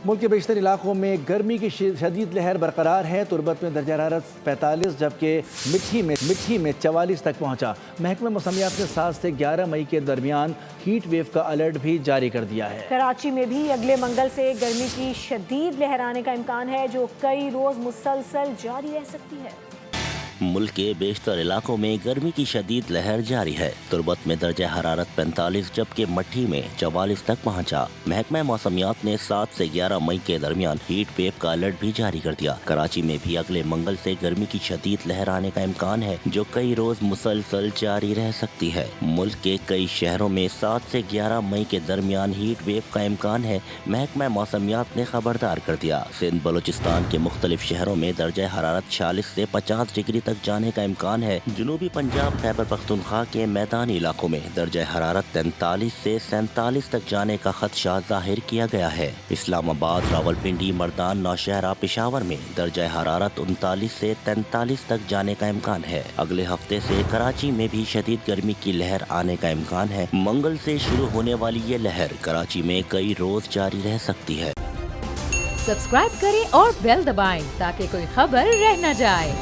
ملک کے بیشتر علاقوں میں گرمی کی شدید لہر برقرار ہے۔ تربت میں درجہ حرارت 45 جبکہ مٹھی میں 44 تک پہنچا۔ محکمہ موسمیات نے 7 سے 11 مئی کے درمیان ہیٹ ویو کا الرٹ بھی جاری کر دیا ہے۔ کراچی میں بھی اگلے منگل سے گرمی کی شدید لہر آنے کا امکان ہے جو کئی روز مسلسل جاری رہ سکتی ہے۔ ملک کے بیشتر علاقوں میں گرمی کی شدید لہر جاری ہے۔ تربت میں درجہ حرارت 45 جبکہ مٹھی میں 44 تک پہنچا۔ محکمہ موسمیات نے 7 سے 11 مئی کے درمیان ہیٹ ویو کا الرٹ بھی جاری کر دیا۔ کراچی میں بھی اگلے منگل سے گرمی کی شدید لہر آنے کا امکان ہے جو کئی روز مسلسل جاری رہ سکتی ہے۔ ملک کے کئی شہروں میں 7 سے 11 مئی کے درمیان ہیٹ ویو کا امکان ہے۔ محکمہ موسمیات نے خبردار کر دیا۔ سندھ بلوچستان کے مختلف شہروں میں درجہ حرارت 46 سے 50 ڈگری تک جانے کا امکان ہے۔ جنوبی پنجاب خیبر پختونخوا کے میدانی علاقوں میں درجہ حرارت 43 سے 47 تک جانے کا خدشہ ظاہر کیا گیا ہے۔ اسلام آباد، راولپنڈی، مردان، نوشہرہ، پشاور میں درجہ حرارت 39 سے 43 تک جانے کا امکان ہے۔ اگلے ہفتے سے کراچی میں بھی شدید گرمی کی لہر آنے کا امکان ہے۔ منگل سے شروع ہونے والی یہ لہر کراچی میں کئی روز جاری رہ سکتی ہے۔ سبسکرائب کریں اور بیل دبائیں تاکہ کوئی خبر رہ نہ جائے۔